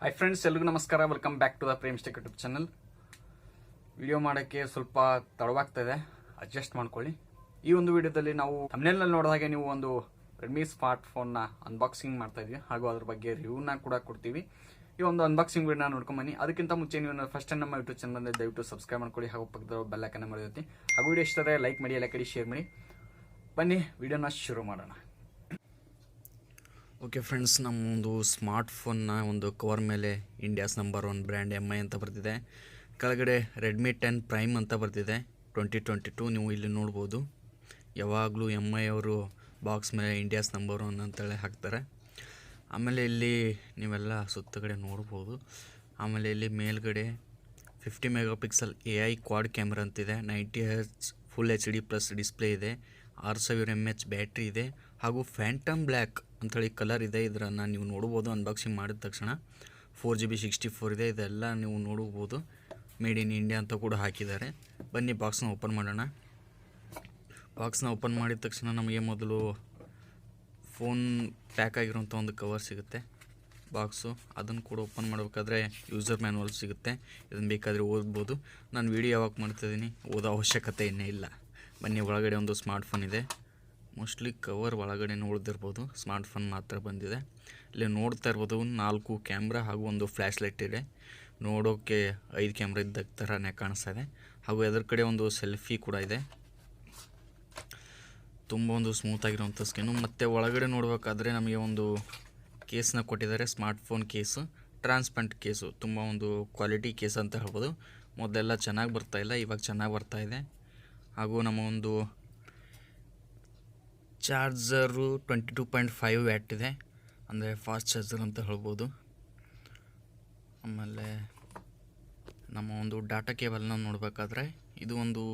Hi friends, ಎಲ್ರಿಗೂ ನಮಸ್ಕಾರ. Welcome back to the Prem's YouTube channel. Video ಮಾಡೋಕ್ಕೆ ಸ್ವಲ್ಪ ತಡವಾಗ್ತದೆ, ಅಡ್ಜಸ್ಟ್ ಮಾಡ್ಕೊಳ್ಳಿ. ಈ ಒಂದು ವಿಡಿಯೋದಲ್ಲಿ ನಾವು ಥಂಬ್ನೇಲ್ನಲ್ಲಿ ನೋಡಿದಾಗೆ ನೀವು ಒಂದು ರೆಡ್ಮಿ ಸ್ಮಾರ್ಟ್ ಫೋನ್ನ ಅನ್ಬಾಕ್ಸಿಂಗ್ ಮಾಡ್ತಾ ಇದ್ವಿ, ಹಾಗೂ ಅದ್ರ ಬಗ್ಗೆ ರಿವ್ಯೂನ ಕೂಡ ಕೊಡ್ತೀವಿ. ಈ ಒಂದು ಅನ್ಬಾಕ್ಸಿಂಗ್ ವಿಡಿಯೋನ ನೋಡ್ಕೊಂಬನ್ನಿ. ಅದಕ್ಕಿಂತ ಮುಂಚೆ ನೀವು ಫಸ್ಟ್ ಟೈಮ್ ನಮ್ಮ ಯೂಟ್ಯೂಬ್ ಚಾನಲ್ ಬಂದರೆ ದಯವಿಟ್ಟು ಸಬ್ಸ್ಕ್ರೈಬ್ ಮಾಡ್ಕೊಳ್ಳಿ, ಹಾಗೂ ಪಕ್ಕದ ಬೆಲ್ ಐಕಾನ್ ಮರೆಯತ್ತೆ. ಹಾಗೂ ವಿಡಿಯೋ ಇಷ್ಟ ಆದರೆ ಲೈಕ್ ಮಾಡಿ, ಎಲ್ಲ ಕಡೆ ಶೇರ್ ಮಾಡಿ. ಬನ್ನಿ ವಿಡಿಯೋನ ಶುರು ಮಾಡೋಣ. ಓಕೆ ಫ್ರೆಂಡ್ಸ್, ನಮ್ಮ ಒಂದು ಸ್ಮಾರ್ಟ್ ಫೋನ್ನ ಒಂದು ಕವರ್ ಮೇಲೆ ಇಂಡಿಯಾಸ್ ನಂಬರ್ 1 ಬ್ರ್ಯಾಂಡ್ MI ಅಂತ ಬರ್ತಿದೆ. ಕೆಳಗಡೆ ರೆಡ್ಮಿ 10 ಪ್ರೈಮ್ ಅಂತ ಬರ್ತಿದೆ 2022. ನೀವು ಇಲ್ಲಿ ನೋಡ್ಬೋದು, ಯಾವಾಗಲೂ MI ಅವರು ಬಾಕ್ಸ್ ಮೇಲೆ ಇಂಡಿಯಾಸ್ ನಂಬರ್ 1 ಅಂತೇಳಿ ಹಾಕ್ತಾರೆ. ಆಮೇಲೆ ಇಲ್ಲಿ ನೀವೆಲ್ಲ ಸುತ್ತಗಡೆ ನೋಡ್ಬೋದು. ಆಮೇಲೆ ಇಲ್ಲಿ ಮೇಲ್ಗಡೆ 50 mega pixel AI Quad camera ಅಂತಿದೆ, 90Hz full HD plus display ಇದೆ, 6000 mAh ಬ್ಯಾಟ್ರಿ ಇದೆ, ಹಾಗೂ ಫ್ಯಾಂಟಮ್ ಬ್ಲ್ಯಾಕ್ ಅಂಥೇಳಿ ಕಲರ್ ಇದೆ. ಇದನ್ನು ನೀವು ನೋಡ್ಬೋದು ಅನ್ಬಾಕ್ಸಿಂಗ್ ಮಾಡಿದ ತಕ್ಷಣ. 4GB 64 ಇದೆ. ಇದೆಲ್ಲ ನೀವು ನೋಡ್ಬೋದು, ಮೇಡ್ ಇನ್ ಇಂಡಿಯಾ ಅಂತ ಕೂಡ ಹಾಕಿದ್ದಾರೆ. ಬನ್ನಿ ಬಾಕ್ಸ್ನ ಓಪನ್ ಮಾಡೋಣ. ಬಾಕ್ಸ್ನ ಓಪನ್ ಮಾಡಿದ ತಕ್ಷಣ ನಮಗೆ ಮೊದಲು ಫೋನ್ ಪ್ಯಾಕ್ ಆಗಿರೋಂಥ ಒಂದು ಕವರ್ ಸಿಗುತ್ತೆ, ಬಾಕ್ಸು. ಅದನ್ನು ಕೂಡ ಓಪನ್ ಮಾಡಬೇಕಾದ್ರೆ ಯೂಸರ್ ಮ್ಯಾನ್ಯಲ್ ಸಿಗುತ್ತೆ. ಇದನ್ನು ಬೇಕಾದರೆ ಓದ್ಬೋದು. ನಾನು ವೀಡಿಯೋ ಯಾವಾಗ ಮಾಡ್ತಾಯಿದ್ದೀನಿ, ಓದೋ ಅವಶ್ಯಕತೆ ಇನ್ನೇ ಇಲ್ಲ. ಬನ್ನಿ, ಒಳಗಡೆ ಒಂದು ಸ್ಮಾರ್ಟ್ ಫೋನ್ ಇದೆ. ಮೋಸ್ಟ್ಲಿ ಕವರ್ ಒಳಗಡೆ ನೋಡ್ದಿರ್ಬೋದು, ಸ್ಮಾರ್ಟ್ ಫೋನ್ ಮಾತ್ರ ಬಂದಿದೆ. ಇಲ್ಲಿ ನೋಡ್ತಾ ಇರ್ಬೋದು 4 ಕ್ಯಾಮ್ರಾ ಹಾಗೂ ಒಂದು ಫ್ಲ್ಯಾಶ್ ಲೈಟ್ ಇದೆ. ನೋಡೋಕ್ಕೆ 5 ಕ್ಯಾಮ್ರಾ ಇದ್ದ ಥರನೇ ಕಾಣಿಸ್ತಾ ಇದೆ. ಹಾಗೂ ಎದ್ರ ಕಡೆ ಒಂದು ಸೆಲ್ಫಿ ಕೂಡ ಇದೆ. ತುಂಬ ಒಂದು ಸ್ಮೂತಾಗಿರೋಂಥ ಸ್ಕಿನ್ನು. ಮತ್ತು ಒಳಗಡೆ ನೋಡಬೇಕಾದ್ರೆ ನಮಗೆ ಒಂದು ಕೇಸನ್ನ ಕೊಟ್ಟಿದ್ದಾರೆ, smart phone case, transparent case. ತುಂಬ ಒಂದು ಕ್ವಾಲಿಟಿ ಕೇಸ್ ಅಂತ ಹೇಳ್ಬೋದು. ಮೊದಲೆಲ್ಲ ಚೆನ್ನಾಗಿ ಬರ್ತಾಯಿಲ್ಲ, ಇವಾಗ ಚೆನ್ನಾಗಿ ಬರ್ತಾಯಿದೆ. ಹಾಗೂ ನಮ್ಮ ಒಂದು ಚಾರ್ಜರು 22.5 ವ್ಯಾಟ್ ಇದೆ, ಅಂದರೆ ಫಾಸ್ಟ್ ಚಾರ್ಜರ್ ಅಂತ ಹೇಳ್ಬೋದು. ಆಮೇಲೆ ನಮ್ಮ ಒಂದು ಡಾಟಾ ಕೇಬಲ್ನ ನೋಡಬೇಕಾದ್ರೆ ಇದು ಒಂದು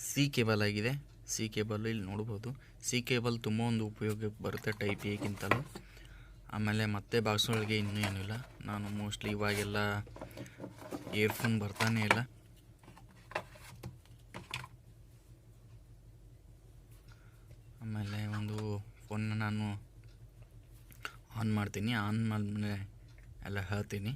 ಸಿ ಕೇಬಲ್ ಆಗಿದೆ. ಸಿ ಕೇಬಲ್ ಇಲ್ಲಿ ನೋಡ್ಬೋದು. ಸಿ ಕೇಬಲ್ ತುಂಬ ಒಂದು ಉಪಯೋಗಕ್ಕೆ ಬರುತ್ತೆ ಟೈಪ್ ಎಗಿಂತಲೂ. ಆಮೇಲೆ ಮತ್ತೆ ಬಾಕ್ಸ್ ಒಳಗೆ ಇನ್ನೂ ಏನಿಲ್ಲ. ನಾನು ಮೋಸ್ಟ್ಲಿ ಇವಾಗೆಲ್ಲ ಇಯರ್ಫೋನ್ ಬರ್ತಾನೇ ಇಲ್ಲ. ಆಮೇಲೆ ಒಂದು ಫೋನ್ನ ನಾನು ಆನ್ ಮಾಡ್ತೀನಿ. ಆನ್ ಮಾಡಿದ್ಮೇಲೆ ಎಲ್ಲ ಹೇಳ್ತೀನಿ.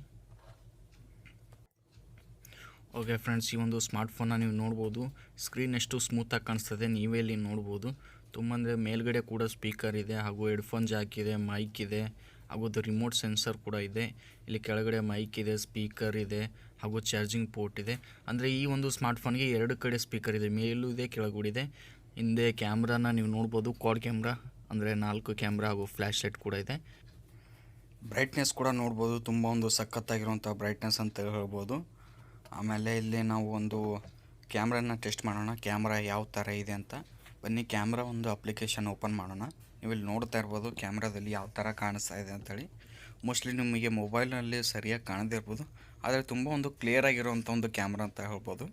ಓಕೆ ಫ್ರೆಂಡ್ಸ್, ಈ ಒಂದು ಸ್ಮಾರ್ಟ್ ಫೋನ್ನ ನೀವು ನೋಡ್ಬೋದು. ಸ್ಕ್ರೀನ್ ಎಷ್ಟು ಸ್ಮೂತಾಗಿ ಕಾಣಿಸ್ತದೆ ನೀವೇ ಇಲ್ಲಿ ನೋಡ್ಬೋದು. ತುಂಬ ಅಂದರೆ ಮೇಲ್ಗಡೆ ಕೂಡ ಸ್ಪೀಕರ್ ಇದೆ, ಹಾಗೂ ಹೆಡ್ಫೋನ್ ಜಾಕ್ ಇದೆ, ಮೈಕ್ ಇದೆ, ಹಾಗೂ ಅದು ರಿಮೋಟ್ ಸೆನ್ಸರ್ ಕೂಡ ಇದೆ. ಇಲ್ಲಿ ಕೆಳಗಡೆ ಮೈಕ್ ಇದೆ, ಸ್ಪೀಕರ್ ಇದೆ, ಹಾಗೂ ಚಾರ್ಜಿಂಗ್ ಪೋರ್ಟ್ ಇದೆ. ಅಂದರೆ ಈ ಒಂದು ಸ್ಮಾರ್ಟ್ ಫೋನ್ಗೆ 2 ಕಡೆ ಸ್ಪೀಕರ್ ಇದೆ, ಮೇಲೂ ಇದೆ, ಕೆಳಗೂ ಇದೆ. ಹಿಂದೆ ಕ್ಯಾಮ್ರಾನ ನೀವು ನೋಡ್ಬೋದು, ಕ್ವಾಡ್ ಕ್ಯಾಮ್ರಾ, ಅಂದರೆ 4 ಕ್ಯಾಮ್ರಾ ಹಾಗೂ ಫ್ಲ್ಯಾಶ್ ಲೈಟ್ ಕೂಡ ಇದೆ. ಬ್ರೈಟ್ನೆಸ್ ಕೂಡ ನೋಡ್ಬೋದು, ತುಂಬ ಒಂದು ಸಖತ್ತಾಗಿರುವಂಥ ಬ್ರೈಟ್ನೆಸ್ ಅಂತ ಹೇಳ್ಬೋದು. ಆಮೇಲೆ ಇಲ್ಲಿ ನಾವು ಒಂದು ಕ್ಯಾಮ್ರಾನ ಟೆಸ್ಟ್ ಮಾಡೋಣ, ಕ್ಯಾಮ್ರಾ ಯಾವ ಥರ ಇದೆ ಅಂತ. ಬನ್ನಿ, ಕ್ಯಾಮ್ರಾ ಒಂದು ಅಪ್ಲಿಕೇಶನ್ ಓಪನ್ ಮಾಡೋಣ. ನೀವು ಇಲ್ಲಿ ನೋಡ್ತಾ ಇರ್ಬೋದು ಕ್ಯಾಮ್ರಾದಲ್ಲಿ ಯಾವ ಥರ ಕಾಣಿಸ್ತಾ ಇದೆ ಅಂಥೇಳಿ. ಮೋಸ್ಟ್ಲಿ ನಿಮಗೆ ಮೊಬೈಲ್ನಲ್ಲಿ ಸರಿಯಾಗಿ ಕಾಣದೇ ಇರ್ಬೋದು, ಆದರೆ ತುಂಬ ಒಂದು ಕ್ಲಿಯರ್ ಆಗಿರುವಂಥ ಒಂದು ಕ್ಯಾಮ್ರಾ ಅಂತ ಹೇಳ್ಬೋದು.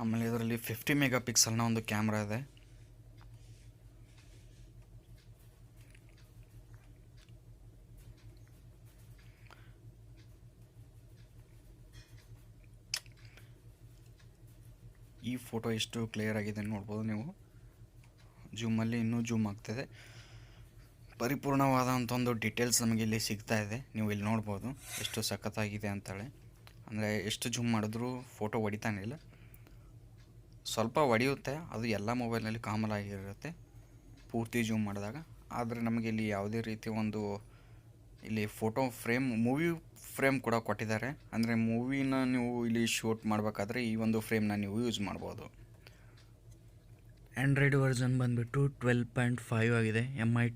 ಆಮೇಲೆ ಇದರಲ್ಲಿ 50 ಮೆಗಾ ಪಿಕ್ಸೆಲ್ನ ಒಂದು ಕ್ಯಾಮ್ರಾ ಇದೆ. ಈ ಫೋಟೋ ಎಷ್ಟು ಕ್ಲಿಯರ್ ಆಗಿದೆ ನೋಡ್ಬೋದು ನೀವು. ಜೂಮಲ್ಲಿ ಇನ್ನೂ ಜೂಮ್ ಆಗ್ತಾಯಿದೆ. ಪರಿಪೂರ್ಣವಾದಂಥ ಒಂದು ಡೀಟೇಲ್ಸ್ ನಮಗೆ ಇಲ್ಲಿ ಸಿಗ್ತಾ ಇದೆ. ನೀವು ಇಲ್ಲಿ ನೋಡ್ಬೋದು ಎಷ್ಟು ಸಖತ್ತಾಗಿದೆ ಅಂತೇಳಿ. ಅಂದರೆ ಎಷ್ಟು ಜೂಮ್ ಮಾಡಿದ್ರೂ ಫೋಟೋ ಹೊಡಿತಾನೆ ಇಲ್ಲ, ಸ್ವಲ್ಪ ಹೊಡೆಯುತ್ತೆ. ಅದು ಎಲ್ಲ ಮೊಬೈಲ್ನಲ್ಲಿ ಕಾಮನ್ ಆಗಿರುತ್ತೆ ಪೂರ್ತಿ ಜೂಮ್ ಮಾಡಿದಾಗ. ಆದರೆ ನಮಗೆ ಇಲ್ಲಿ ಯಾವುದೇ ರೀತಿ ಒಂದು ಇಲ್ಲಿ ಫೋಟೋ ಫ್ರೇಮ್, ಮೂವಿ ಫ್ರೇಮ್ ಕೂಡ ಕೊಟ್ಟಿದ್ದಾರೆ. ಅಂದರೆ ಮೂವಿನ ನೀವು ಇಲ್ಲಿ ಶೂಟ್ ಮಾಡಬೇಕಾದ್ರೆ ಈ ಒಂದು ಫ್ರೇಮ್ನ ನೀವು ಯೂಸ್ ಮಾಡ್ಬೋದು. ಆ್ಯಂಡ್ರಾಯ್ಡ್ ವರ್ಷನ್ ಬಂದುಬಿಟ್ಟು 12.5 ಆಗಿದೆ. MI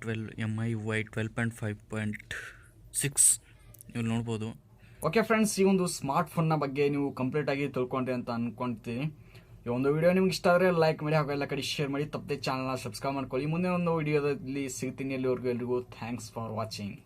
12.5.6 ನೀವು ನೋಡ್ಬೋದು. ಓಕೆ ಫ್ರೆಂಡ್ಸ್, ಈ ಒಂದು ಸ್ಮಾರ್ಟ್ ಫೋನ್ನ ಬಗ್ಗೆ ನೀವು ಕಂಪ್ಲೀಟಾಗಿ ತಿಳ್ಕೊಂಡ್ರಿ ಅಂತ ಅಂದ್ಕೊಳ್ತೀನಿ. ಈ ಒಂದು ವಿಡಿಯೋ ನಿಮ್ಗೆ ಇಷ್ಟ ಆದರೆ ಲೈಕ್ ಮಾಡಿ, ಹಾಗೂ ಎಲ್ಲ ಕಡೆ ಶೇರ್ ಮಾಡಿ. ತಪ್ಪದೆ ಚಾನಲ್ನ ಸಬ್ಸ್ಕ್ರೈಬ್ ಮಾಡ್ಕೊಳ್ಳಿ. ಮುಂದೆ ಒಂದು ವಿಡಿಯೋದಲ್ಲಿ ಸಿಗ್ತೀನಿ. ಎಲ್ಲಿವರೆಗೂ ಎಲ್ರಿಗೂ ಥ್ಯಾಂಕ್ಸ್ ಫಾರ್ ವಾಚಿಂಗ್.